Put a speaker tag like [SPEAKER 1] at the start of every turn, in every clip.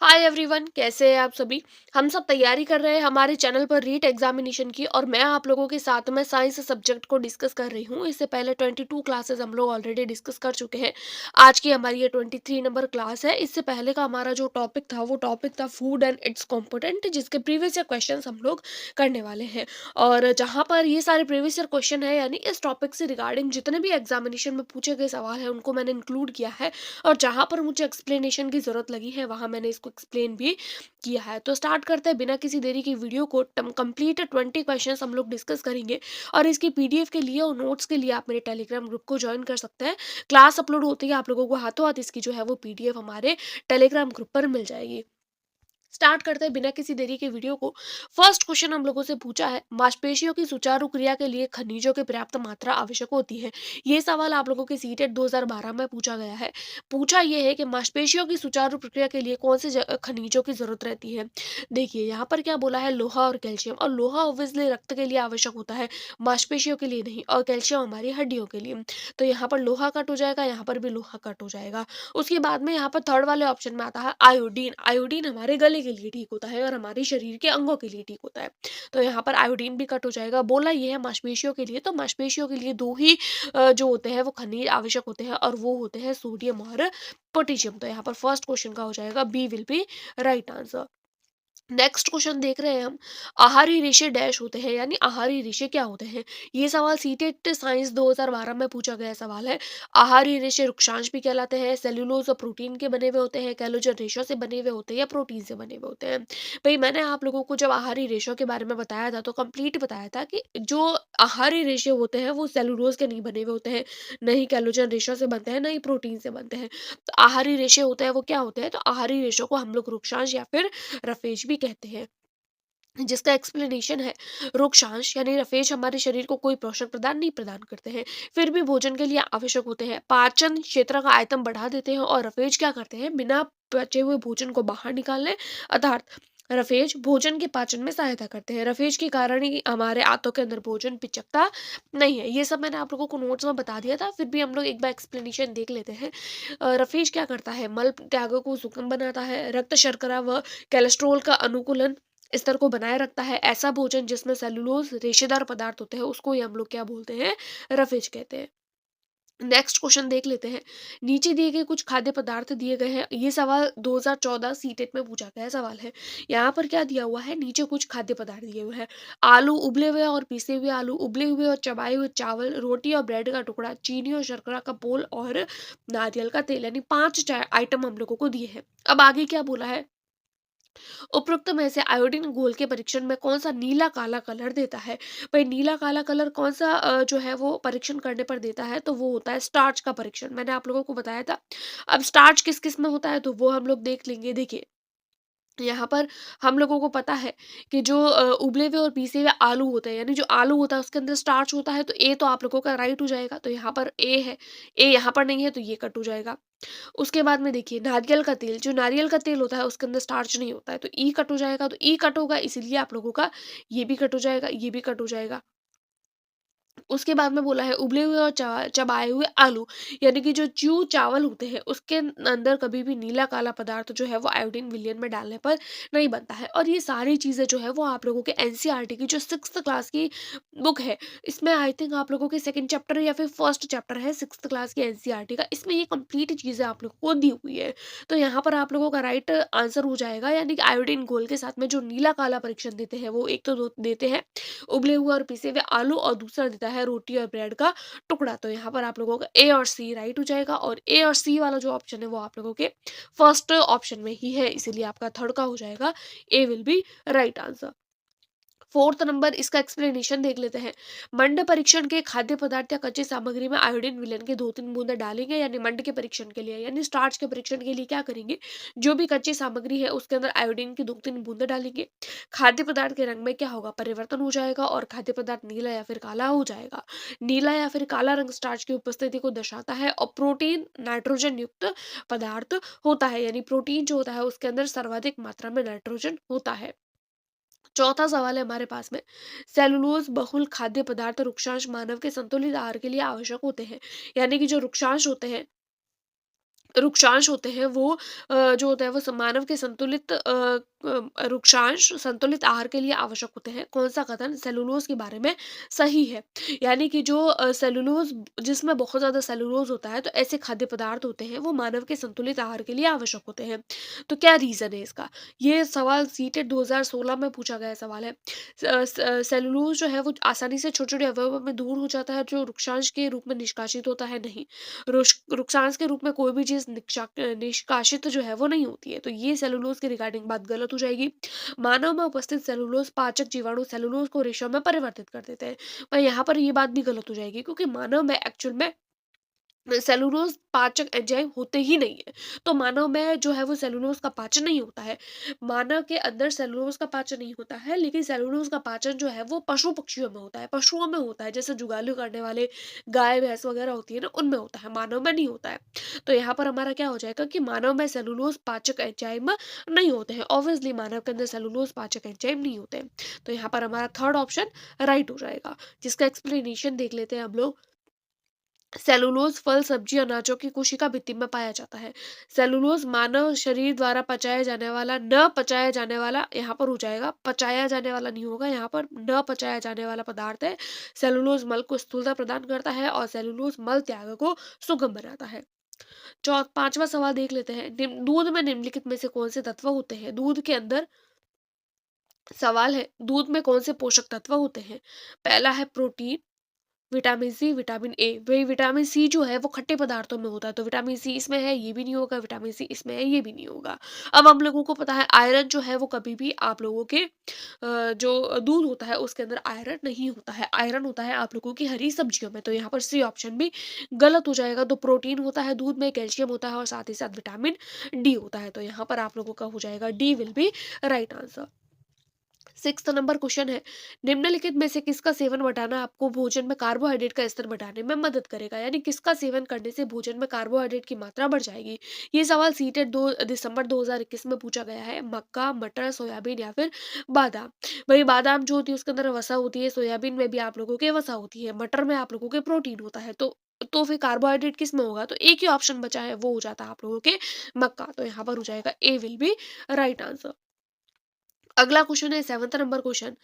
[SPEAKER 1] Hi everyone, कैसे हैं आप सभी। हम सब तैयारी कर रहे हैं हमारे चैनल पर रीट एग्जामिनेशन की, और मैं आप लोगों के साथ में साइंस सब्जेक्ट को डिस्कस कर रही हूँ। इससे पहले 22 क्लासेस हम लोग ऑलरेडी डिस्कस कर चुके हैं। आज की हमारी ये 23 नंबर क्लास है। इससे पहले का हमारा जो टॉपिक था वो टॉपिक था फूड एंड इट्स कॉम्पोनेंट, जिसके प्रीवियस ईयर क्वेश्चन हम लोग करने वाले हैं। और जहाँ पर ये सारे प्रीवियस ईयर क्वेश्चन है, यानी इस टॉपिक से रिगार्डिंग जितने भी एग्जामिनेशन में पूछे गए सवाल है उनको मैंने इंक्लूड किया है। और जहाँ पर मुझे एक्सप्लेनेशन की ज़रूरत लगी है वहाँ मैंने इसको एक्सप्लेन भी किया है। तो स्टार्ट करते हैं बिना किसी देरी की वीडियो को। कंप्लीट 20 क्वेश्चंस हम लोग डिस्कस करेंगे। और इसकी पीडीएफ के लिए और नोट्स के लिए आप मेरे टेलीग्राम ग्रुप को ज्वाइन कर सकते हैं। क्लास अपलोड होती है, आप लोगों को हाथों हाथ इसकी जो है वो पीडीएफ हमारे टेलीग्राम ग्रुप पर मिल जाएगी। स्टार्ट करते हैं बिना किसी देरी के वीडियो को। फर्स्ट क्वेश्चन हम लोगों से पूछा है, मांसपेशियों की सुचारू क्रिया के लिए खनिजों की पर्याप्त मात्रा आवश्यक होती है। ये सवाल आप लोगों के सीटेट 2012 में पूछा गया है। पूछा ये है कि मांसपेशियों की सुचारू प्रक्रिया के लिए कौन से खनिजों की जरूरत रहती है। देखिए यहाँ पर क्या बोला है, लोहा और कैल्शियम। और लोहा ऑब्वियसली रक्त के लिए आवश्यक होता है, मांसपेशियों के लिए नहीं। और कैल्शियम हमारी हड्डियों के लिए। तो यहाँ पर लोहा कट हो जाएगा, यहाँ पर भी लोहा कट हो जाएगा। उसके बाद में यहाँ पर थर्ड वाले ऑप्शन में आता है आयोडीन। आयोडीन हमारे गले के लिए ठीक होता है और हमारे शरीर के अंगों के लिए ठीक होता है। तो यहाँ पर आयोडीन भी कट हो जाएगा। बोला ये है मांसपेशियों के लिए, तो मांसपेशियों के लिए दो ही जो होते हैं वो खनिज आवश्यक होते हैं, और वो होते हैं सोडियम और पोटेशियम। तो यहाँ पर फर्स्ट क्वेश्चन का हो जाएगा B will be right answer. Next question देख रहे हैं हम, आहारी रेशे डैश होते हैं, यानी आहारी रेशे क्या होते हैं। ये सवाल सीटेट साइंस 2012 में पूछा गया सवाल है। आहारी रेशे रुक्षांश भी कहलाते हैं, सेल्यूलोज और प्रोटीन के बने हुए होते हैं, कैलोजन रेशों से बने हुए होते हैं या प्रोटीन से बने हुए होते हैं। भाई मैंने आप लोगों को जब आहारी रेशों के बारे में बताया था तो कंप्लीट बताया था कि जो आहारी रेशे होते हैं वो सेल्यूलोज के नहीं बने हुए होते हैं, नहीं कैलोजन रेशों से बनते हैं, नहीं प्रोटीन से बनते हैं। तो आहारी रेशे होते हैं वो क्या होते हैं, तो आहारी रेशों को हम लोग रुक्षांश या फिर रफेज भी कहते हैं, जिसका एक्सप्लेनेशन है, रोगशांश यानी रफेज हमारे शरीर को कोई पोषक प्रदान नहीं प्रदान करते हैं, फिर भी भोजन के लिए आवश्यक होते हैं, पाचन क्षेत्र का आयतन बढ़ा देते हैं। और रफेज क्या करते हैं, बिना बचे हुए भोजन को बाहर निकालने, अर्थात रफेज भोजन के पाचन में सहायता करते हैं। रफेज के कारण ही हमारे आंतों के अंदर भोजन पिचकता नहीं है। ये सब मैंने आप लोगों को नोट्स में बता दिया था, फिर भी हम लोग एक बार एक्सप्लेनेशन देख लेते हैं। रफेज क्या करता है, मल त्यागों को सुगम बनाता है, रक्त शर्करा व कोलेस्ट्रॉल का अनुकूलन स्तर को बनाए रखता है। ऐसा भोजन जिसमें सेलुलोज रेशेदार पदार्थ होते हैं उसको ही हम लोग क्या बोलते हैं, रफेज कहते हैं। नेक्स्ट क्वेश्चन देख लेते हैं। नीचे दिए गए कुछ खाद्य पदार्थ दिए गए हैं। ये सवाल 2014 सीटेट में पूछा गया सवाल है। यहाँ पर क्या दिया हुआ है, नीचे कुछ खाद्य पदार्थ दिए हुए हैं। आलू, उबले हुए और पीसे हुए आलू, उबले हुए और चबाए हुए चावल, रोटी और ब्रेड का टुकड़ा, चीनी और शर्करा का पोल और नारियल का तेल, यानी 5 आइटम हम लोगों को दिए हैं। अब आगे क्या बोला है, उपरोक्त में से आयोडीन घोल के परीक्षण में कौन सा नीला काला कलर देता है। भाई नीला काला कलर कौन सा जो है वो परीक्षण करने पर देता है, तो वो होता है स्टार्च का परीक्षण। मैंने आप लोगों को बताया था। अब स्टार्च किस किस में होता है तो वो हम लोग देख लेंगे। देखिए यहाँ पर हम लोगों को पता है कि जो उबले हुए और पीसे हुए आलू होते हैं, यानी जो आलू होता है उसके अंदर स्टार्च होता है, तो ए तो आप लोगों का राइट हो जाएगा। तो यहाँ पर ए है, ए यहाँ पर नहीं है तो ये कट हो जाएगा। उसके बाद में देखिए नारियल का तेल, जो नारियल का तेल होता है उसके अंदर स्टार्च नहीं होता है, तो ई कट हो जाएगा। तो ई कट होगा, इसीलिए आप लोगों का ये भी कट हो जाएगा, ये भी कट हो जाएगा। उसके बाद में बोला है उबले हुए और चबाए हुए आलू, यानी कि जो च्यू चावल होते हैं उसके अंदर कभी भी नीला काला पदार्थ जो है वो आयोडीन विलयन में डालने पर नहीं बनता है। और ये सारी चीज़ें जो है वो आप लोगों के एनसीईआरटी की जो 6th क्लास की बुक है, इसमें आई थिंक आप लोगों के सेकंड चैप्टर या फिर फर्स्ट चैप्टर है 6th क्लास की एनसीईआरटी का, इसमें ये कंप्लीट चीज़ें आप लोगों को दी हुई है। तो यहाँ पर आप लोगों का राइट आंसर हो जाएगा, यानी कि आयोडीन घोल के साथ में जो नीला काला परीक्षण देते हैं वो एक तो देते हैं उबले हुए और पिसे हुए आलू, और दूसरा देता है रोटी और ब्रेड का टुकड़ा। तो यहाँ पर आप लोगों का ए और सी राइट हो जाएगा, और ए और सी वाला जो ऑप्शन है वो आप लोगों के फर्स्ट ऑप्शन में ही है, इसीलिए आपका थर्ड का हो जाएगा A will be right answer. Fourth number, इसका एक्सप्लेनेशन देख लेते हैं। मंड परीक्षण के खाद्य पदार्थ या कच्ची सामग्री में आयोडीन विलयन के 2-3 बूंदे डालेंगे, यानी मंड के परीक्षण के लिए, यानी स्टार्च के परीक्षण के लिए क्या करेंगे, जो भी कच्ची सामग्री है उसके अंदर आयोडीन की 2-3 बूंदे डालेंगे। खाद्य पदार्थ के रंग में क्या होगा, परिवर्तन हो जाएगा, और खाद्य पदार्थ नीला या फिर काला हो जाएगा। नीला या फिर काला रंग स्टार्च की उपस्थिति को दर्शाता है, और प्रोटीन नाइट्रोजन युक्त पदार्थ होता है, यानी प्रोटीन जो होता है उसके अंदर सर्वाधिक मात्रा में नाइट्रोजन होता है। चौथा सवाल है हमारे पास में, सेलुलोज बहुल खाद्य पदार्थ रुक्षांश मानव के संतुलित आहार के लिए आवश्यक होते हैं, यानी कि जो रुक्षांश होते हैं रुक्षांश होते हैं वो जो होता है वो मानव के संतुलित रुक्षांश संतुलित आहार के लिए आवश्यक होते हैं। कौन सा कथन सेलुलोज के बारे में सही है? यानी कि जो सेलुलोज जिसमें बहुत ज्यादा सेलुलोज होता है, तो ऐसे खाद्य पदार्थ होते हैं वो मानव के संतुलित आहार के लिए आवश्यक होते हैं। तो क्या रीजन है इसका? ये सवाल सीटेट 2016 में पूछा गया सवाल है। सेलुलोज जो है वो आसानी से छोटे छोटे अवयवों में दूर हो जाता है, जो रुक्षांश के रूप में निष्कासित होता है नहीं। रुक्षांश के रूप में कोई भी चीज़ निष्कासित जो है वो नहीं होती है, तो ये सेलुलोज के रिगार्डिंग बात गलत हो जाएगी। मानव में उपस्थित सेलुलोज पाचक जीवाणु सेलुलोज को रेशा में परिवर्तित कर देते हैं। पर यहाँ पर ये बात भी गलत हो जाएगी, क्योंकि मानव में एक्चुअल में सेलुलोज पाचक एंजाइम होते ही नहीं है। तो मानव में जो है वो सेलुलोज का पाचन नहीं होता है। मानव के अंदर सेलुलोज का पाचन नहीं होता है, लेकिन सेलुलोज का पाचन जो है वो पशु पक्षियों में होता है, पशुओं में होता है, जैसे जुगाली करने वाले गाय भैंस वगैरह होती है ना, उनमें होता है, मानव में नहीं होता है। तो यहाँ पर हमारा क्या हो जाएगा कि मानव में सेलुलोज पाचक एंजाइम नहीं होते हैं। ऑब्वियसली मानव के अंदर सेलुलोज पाचक एंजाइम नहीं होते हैं। तो यहाँ पर हमारा थर्ड ऑप्शन राइट हो जाएगा, जिसका एक्सप्लेनेशन देख लेते हैं हम लोग। सेलुलोज फल सब्जी अनाजों की कोशिका भित्ति में पाया जाता है। सेलुलोज मानव शरीर द्वारा पचाया जाने वाला, न पचाया जाने वाला, यहाँ पर हो जाएगा पचाया जाने वाला नहीं होगा, यहाँ पर न पचाया जाने वाला पदार्थ है। सेलुलोज मल को स्थूलता प्रदान करता है और सेलुलोज मल त्याग को सुगम बनाता है। पांचवा सवाल देख लेते हैं। दूध में निम्नलिखित में से कौन से तत्व होते हैं? दूध के अंदर सवाल है, दूध में कौन से पोषक तत्व होते हैं? पहला है protein, vitamin C, vitamin A. वही विटामिन सी जो है वो खट्टे पदार्थों में होता है, तो विटामिन सी इसमें है ये भी नहीं होगा, विटामिन सी इसमें है ये भी नहीं होगा। अब हम लोगों को पता है आयरन जो है वो कभी भी आप लोगों के जो दूध होता है उसके अंदर आयरन नहीं होता है। आयरन होता है आप लोगों की हरी सब्जियों में, तो यहाँ पर सी ऑप्शन भी गलत हो जाएगा। तो प्रोटीन होता है दूध में, कैल्शियम होता है और साथ ही साथ विटामिन डी होता है, तो यहाँ पर आप लोगों का हो जाएगा D will be right answer. Sixth number question है, निम्नलिखित में से किसका सेवन बढ़ाना आपको भोजन में कार्बोहाइड्रेट का स्तर बढ़ाने में मदद करेगा? यानी किसका सेवन करने से भोजन में कार्बोहाइड्रेट की मात्रा बढ़ जाएगी? ये सवाल सीटेट 2 दिसंबर 2021 में पूछा गया है। मक्का, मटर, सोयाबीन या फिर बादाम। वही बादाम जो होती है उसके अंदर वसा होती है, सोयाबीन में भी आप लोगों के वसा होती है, मटर में आप लोगों के प्रोटीन होता है, तो फिर कार्बोहाइड्रेट किस में होगा? तो एक ही ऑप्शन बचा है, वो हो जाता है आप लोगों के मक्का। तो यहाँ पर हो जाएगा A will be right answer. अगला क्वेश्चन है सेवंथ नंबर क्वेश्चन,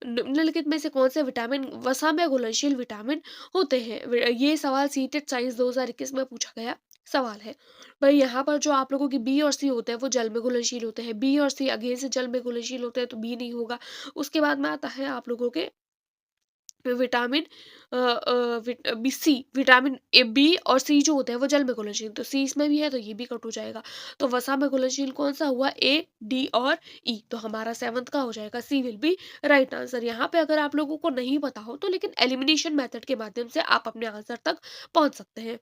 [SPEAKER 1] निम्नलिखित में से कौन से विटामिन वसा में घुलनशील विटामिन होते हैं? ये सवाल सीटेट साइंस 2021 में पूछा गया सवाल है। भाई यहाँ पर जो आप लोगों की बी और सी होते हैं वो जल में घुलनशील होते हैं। बी और सी अगेन से जल में घुलनशील होते हैं, तो बी नहीं होगा। उसके बाद में आता है आप लोगों के vitamin C, vitamin A, B और सी जो होते हैं वो जल में घुलनशील, तो सी इसमें भी है, तो ये भी कट हो जाएगा। तो वसा में घुलनशील कौन सा हुआ? ए, डी और ई। तो हमारा सेवंथ का हो जाएगा सी विल बी राइट आंसर। यहाँ पे अगर आप लोगों को नहीं पता हो तो लेकिन एलिमिनेशन मेथड के माध्यम से आप अपने आंसर तक पहुंच सकते हैं।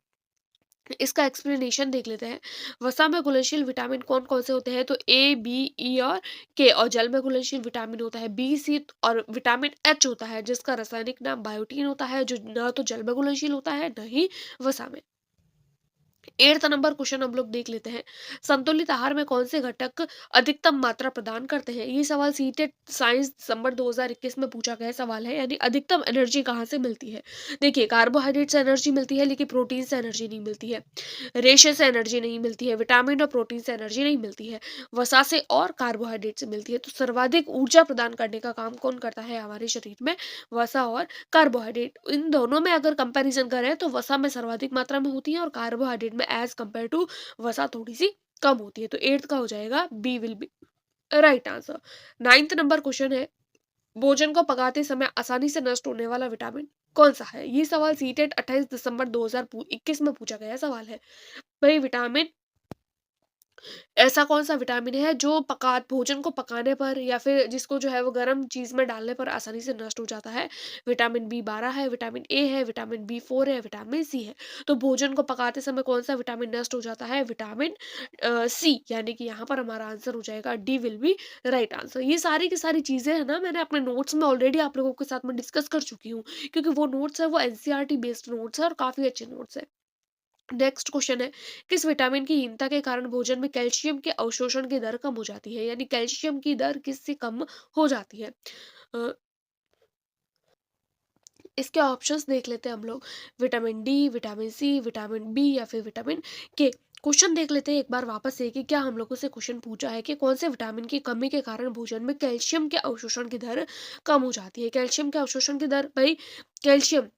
[SPEAKER 1] इसका एक्सप्लेनेशन देख लेते हैं। वसा में घुलनशील विटामिन कौन कौन से होते हैं? तो ए, बी, ई और के। और जल में घुलनशील विटामिन होता है बी, सी और विटामिन एच होता है, जिसका रासायनिक नाम बायोटीन होता है, जो न तो जल में घुलनशील होता है न ही वसा में। 8th नंबर क्वेश्चन हम लोग देख लेते हैं। संतुलित आहार में कौन से घटक अधिकतम मात्रा प्रदान करते हैं? ये सवाल सीटेट साइंस दिसंबर 2021 में पूछा गया सवाल है। यानी अधिकतम एनर्जी कहाँ से मिलती है? देखिए, कार्बोहाइड्रेट से एनर्जी मिलती है, लेकिन प्रोटीन से एनर्जी नहीं मिलती है, रेशे से एनर्जी नहीं मिलती है, विटामिन और प्रोटीन से एनर्जी नहीं मिलती है, वसा से और कार्बोहाइड्रेट से मिलती है। तो सर्वाधिक ऊर्जा प्रदान करने का काम कौन करता है हमारे शरीर में? वसा और कार्बोहाइड्रेट। इन दोनों में अगर कंपैरिजन करें तो वसा में सर्वाधिक मात्रा में होती है और कार्बोहाइड्रेट में एज कंपेयर टू वसा थोड़ी सी कम होती है। तो 8th का हो जाएगा B will be right answer. 9th number question है, भोजन को पकाते समय आसानी से नष्ट होने वाला विटामिन कौन सा है? ये सवाल सीटेट 28 दिसंबर 2021 में पूछा गया सवाल है। भाई विटामिन, ऐसा कौन-सा विटामिन है जो भोजन को पकाने पर या फिर जिसको जो है वो गर्म चीज़ में डालने पर आसानी से नष्ट हो जाता है? विटामिन बी 12 है, विटामिन ए है, विटामिन बी4 है, विटामिन सी है। तो भोजन को पकाते समय कौन-सा विटामिन नष्ट हो जाता है? Vitamin C. यानी कि यहाँ पर हमारा आंसर हो जाएगा D will be right answer. ये सारी की सारी चीज़ें है ना, मैंने अपने नोट्स में ऑलरेडी आप लोगों के साथ में डिस्कस कर चुकी हूँ, क्योंकि वो नोट्स है वो एनसीईआरटी बेस्ड नोट्स है और काफ़ी अच्छे नोट्स है। नेक्स्ट क्वेश्चन है, किस विटामिन की हीनता के कारण भोजन में कैल्शियम के अवशोषण की दर कम हो जाती है? यानी कैल्शियम की दर किससे कम हो जाती है? अ, इसके ऑप्शंस देख लेते हैं हम लोग। Vitamin D, vitamin C, vitamin B या फिर विटामिन के। क्वेश्चन देख लेते हैं एक बार वापस से कि क्या हम लोगों से क्वेश्चन पूछा है कि कौन से विटामिन की कमी के कारण भोजन में कैल्शियम के अवशोषण की दर कम हो जाती है। कैल्शियम के अवशोषण की दर भाई, कैल्शियम,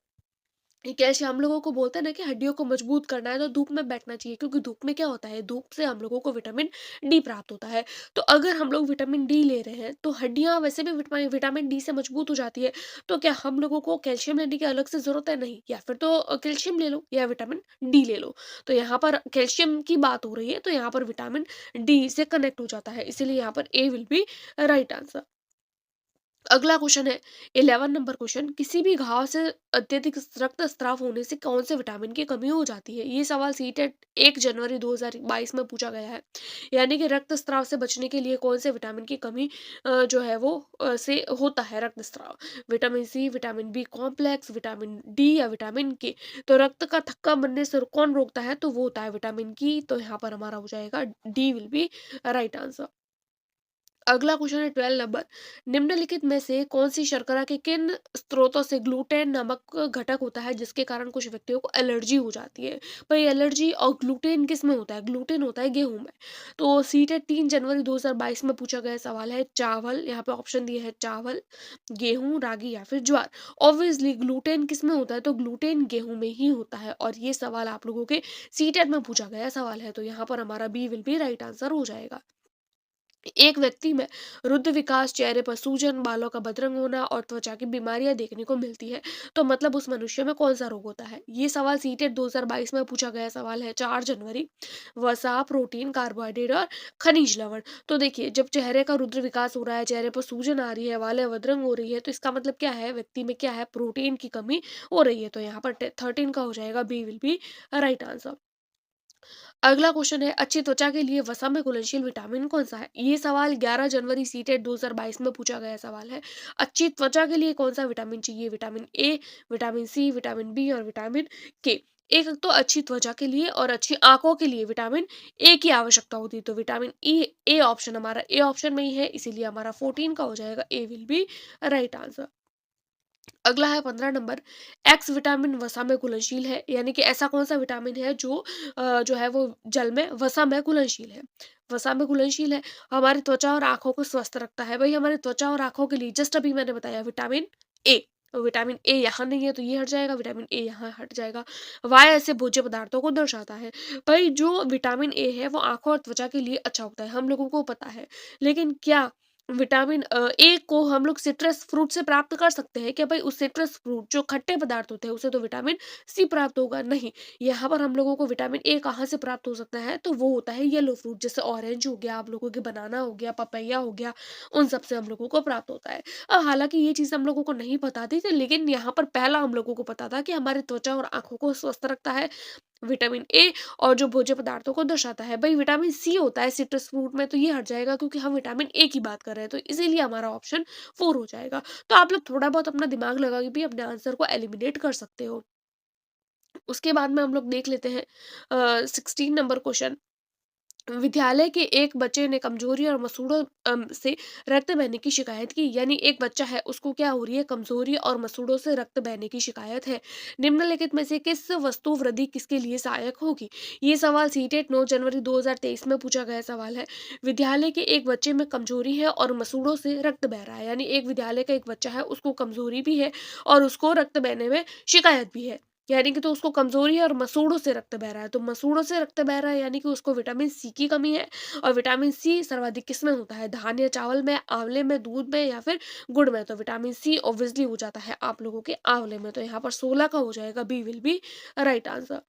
[SPEAKER 1] ये कैल्शियम हम लोगों को बोलते हैं ना कि हड्डियों को मजबूत करना है तो धूप में बैठना चाहिए, क्योंकि धूप में क्या होता है, धूप से हम लोगों को विटामिन डी प्राप्त होता है। तो अगर हम लोग विटामिन डी ले रहे हैं तो हड्डियां वैसे भी विटामिन डी से मजबूत हो जाती है। तो क्या हम लोगों को कैल्शियम लेने की अलग से जरूरत है? नहीं। या फिर तो कैल्शियम ले लो या विटामिन डी ले लो। तो यहाँ पर कैल्शियम की बात हो रही है तो यहाँ पर विटामिन डी से कनेक्ट हो जाता है, इसीलिए यहाँ पर ए विल बी राइट आंसर। अगला क्वेश्चन है 11 नंबर क्वेश्चन, किसी भी घाव से अत्यधिक रक्तस्राव होने से कौन से विटामिन की कमी हो जाती है? ये सवाल सीटेट 1 जनवरी 2022 में पूछा गया है। यानी कि रक्तस्राव से बचने के लिए कौन से विटामिन की कमी जो है वो से होता है रक्तस्राव? Vitamin C, vitamin B complex, vitamin D या विटामिन के? तो रक्त का थक्का बनने से कौन रोकता है? तो वो होता है विटामिन की। तो यहाँ पर हमारा हो जाएगा D will be right answer. अगला क्वेश्चन है 12 नंबर, निम्नलिखित में से कौन सी शर्करा के किन स्रोतों से ग्लूटेन नामक घटक होता है जिसके कारण कुछ व्यक्तियों को एलर्जी हो जाती है? भाई एलर्जी और ग्लूटेन किस में होता है? ग्लूटेन होता है गेहूं में। तो सीटेट 3 जनवरी 2022 में पूछा गया सवाल है चावल, यहाँ पे ऑप्शन दिए है चावल, गेहूं, रागी या फिर ज्वार। ऑब्वियसली ग्लूटेन किस में होता है? तो ग्लूटेन गेहूं में ही होता है, और ये सवाल आप लोगों के सीटेट में पूछा गया सवाल है, तो यहाँ पर हमारा B will be right answer हो जाएगा। एक व्यक्ति में रुद्र विकास, चेहरे पर सूजन, बालों का बदरंग होना और त्वचा की बीमारियां देखने को मिलती है, तो मतलब उस मनुष्य में कौन सा रोग होता है? ये सवाल सीटेट 2022 में पूछा गया सवाल है 4 जनवरी। वसा, प्रोटीन, कार्बोहाइड्रेट और खनिज लवण। तो देखिए, जब चेहरे का रुद्र विकास हो रहा है, चेहरे पर सूजन आ रही है, वाले बदरंग हो रही है, तो इसका मतलब क्या है? व्यक्ति में क्या है? प्रोटीन की कमी हो रही है। तो यहाँ पर 13 का हो जाएगा B will be right answer. अगला क्वेश्चन है, अच्छी त्वचा के लिए वसा में घुलनशील विटामिन कौन सा है? ये सवाल 11 जनवरी सीटेट 2022 में पूछा गया सवाल है। अच्छी त्वचा के लिए कौन सा विटामिन चाहिए? Vitamin A, vitamin C, vitamin B और विटामिन के? एक तो अच्छी त्वचा के लिए और अच्छी आंखों के लिए विटामिन ए की आवश्यकता होती है, तो विटामिन ई, ए ऑप्शन हमारा ए ऑप्शन में ही है, इसीलिए हमारा 14 का हो जाएगा A will be right answer. अगला है 15 नंबर, एक्स विटामिन वसा में घुलनशील है, यानी कि ऐसा कौन सा विटामिन है जो जो है वो जल में वसा में घुलनशील है? वसा में घुलनशील है, हमारी त्वचा और आंखों को स्वस्थ रखता है। भाई हमारी त्वचा और आंखों के लिए जस्ट अभी मैंने बताया विटामिन ए। तो विटामिन ए यहाँ नहीं है तो ये हट जाएगा, विटामिन ए यहाँ हट जाएगा। वाई ऐसे भोज्य पदार्थों को दर्शाता है। भाई जो विटामिन ए है वो आंखों और त्वचा के लिए अच्छा होता है, हम लोगों को पता है। लेकिन क्या विटामिन ए को हम लोग सिट्रस फ्रूट से प्राप्त कर सकते हैं क्या? भाई उस सिट्रस फ्रूट जो खट्टे पदार्थ होते हैं उसे तो विटामिन सी प्राप्त होगा नहीं। यहाँ पर हम लोगों को विटामिन ए कहाँ से प्राप्त हो सकता है? तो वो होता है येलो फ्रूट, जैसे ऑरेंज हो गया, आप लोगों के बनाना हो गया, पपैया हो गया, उन सब से हम लोगों को प्राप्त होता है। हालांकि ये चीज़ हम लोगों को नहीं पता थी, लेकिन यहाँ पर पहला हम लोगों को पता था कि हमारे त्वचा और आंखों को स्वस्थ रखता है विटामिन ए, और जो भोज्य पदार्थों को दर्शाता है। भाई विटामिन सी होता है सिट्रस फ्रूट में, तो ये हट जाएगा क्योंकि हम विटामिन ए की बात कर रहे हैं, तो इसीलिए हमारा ऑप्शन 4 हो जाएगा। तो आप लोग थोड़ा बहुत अपना दिमाग लगा के भी अपने आंसर को एलिमिनेट कर सकते हो। उसके बाद में हम लोग देख लेते हैं 16 नंबर क्वेश्चन, विद्यालय के एक बच्चे ने कमजोरी और मसूड़ों से रक्त बहने की शिकायत की। यानी एक बच्चा है उसको क्या हो रही है? कमजोरी और मसूड़ों से रक्त बहने की शिकायत है। निम्नलिखित में से किस वस्तु वृद्धि किसके लिए सहायक होगी? ये सवाल सीटेट 9 जनवरी 2023 में पूछा गया सवाल है। विद्यालय के एक बच्चे में कमजोरी है और मसूड़ों से रक्त बह रहा है, यानी एक विद्यालय का एक बच्चा है उसको कमजोरी भी है और उसको रक्त बहने में शिकायत भी है। यानी कि तो उसको कमजोरी है और मसूड़ों से रक्त बह रहा है, तो मसूड़ों से रक्त बह रहा है यानी कि उसको विटामिन सी की कमी है। और विटामिन सी सर्वाधिक किसमें होता है? धान या चावल में, आंवले में, दूध में या फिर गुड़ में? तो विटामिन सी ऑब्वियसली हो जाता है आप लोगों के आंवले में, तो यहाँ पर 16 का हो जाएगा B will be right answer.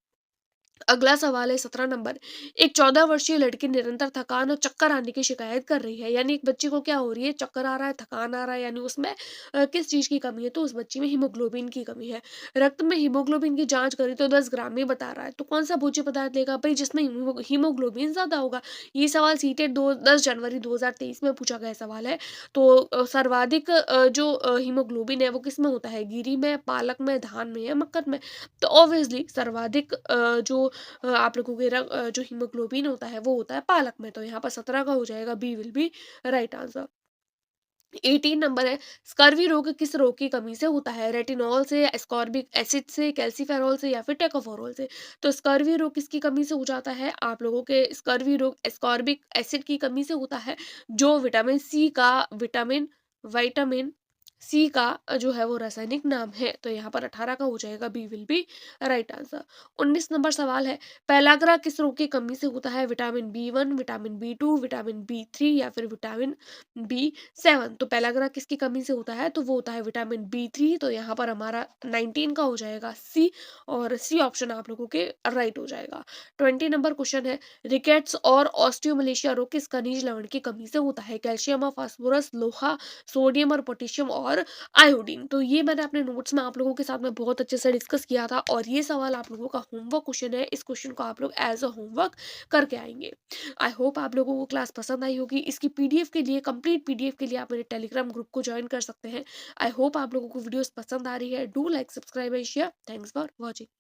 [SPEAKER 1] अगला सवाल है 17 नंबर, एक 14 वर्षीय लड़की निरंतर थकान और चक्कर आने की शिकायत कर रही है। यानी एक बच्चे को क्या हो रही है? चक्कर आ रहा है, थकान आ रहा है, यानी उसमें किस चीज की कमी है? तो उस बच्ची में हीमोग्लोबिन की कमी है। रक्त में हीमोग्लोबिन की जांच करी तो 10 ग्राम में बता रहा है, तो कौन सा भोज्य पदार्थ लेगा भाई जिसमें हीमोग्लोबिन ज्यादा होगा? ये सवाल सीटेड 10 जनवरी 2023 में पूछा गया सवाल है। तो सर्वाधिक जो हीमोग्लोबिन है वो किसमें होता है? गिरी में, पालक में, धान में या मक्कन में? तो ऑब्वियसली सर्वाधिक जो आप लोगों के जो हीमोग्लोबिन होता है वो होता है पालक में, तो यहाँ पर 17 का हो जाएगा B will be right answer. 18 number है, स्कर्वी रोग किस रोग की कमी से होता है? रेटिनॉल से, एस्कॉर्बिक एसिड से, कैल्सीफेरॉल से या फिर टोकोफेरॉल से? तो स्कर्वी रोग किसकी कमी से हो जाता है? आप लोगों के स्कर्वी रोग एस्कॉर्बिक एसिड की कमी से होता है, जो विटामिन विटामिन सी का जो है वो रासायनिक नाम है। तो यहाँ पर 18 का हो जाएगा, B will be right answer. 19 number सवाल है, पेलाग्रा किस रोग की कमी से होता है? Vitamin B 1, vitamin B 2, vitamin B 3 या फिर विटामिन बी 7? तो पेलाग्रा किसकी कमी से होता है? तो वो होता है विटामिन बी 3। तो यहाँ पर हमारा 19 का हो जाएगा सी, और सी ऑप्शन आप लोगों के राइट हो जाएगा। 20 नंबर क्वेश्चन है, रिकेट्स और ऑस्टियोमलेशिया रोग किस खनिज लवण की कमी से होता है? कैल्शियम और फास्फोरस, लोहा, सोडियम और पोटेशियम और आयोडीन। तो ये मैंने अपने नोट्स में आप लोगों के साथ में बहुत अच्छे से डिस्कस किया था, और ये सवाल आप लोगों का होमवर्क क्वेश्चन है। इस क्वेश्चन को आप लोग एज अ होमवर्क करके आएंगे। आई होप आप लोगों को क्लास पसंद आई होगी। इसकी पीडीएफ के लिए, कंप्लीट पीडीएफ के लिए आप मेरे टेलीग्राम ग्रुप को ज्वाइन कर सकते हैं। आई होप आप लोगों को वीडियोस पसंद आ रही है। Do like, subscribe and share. Thanks for watching.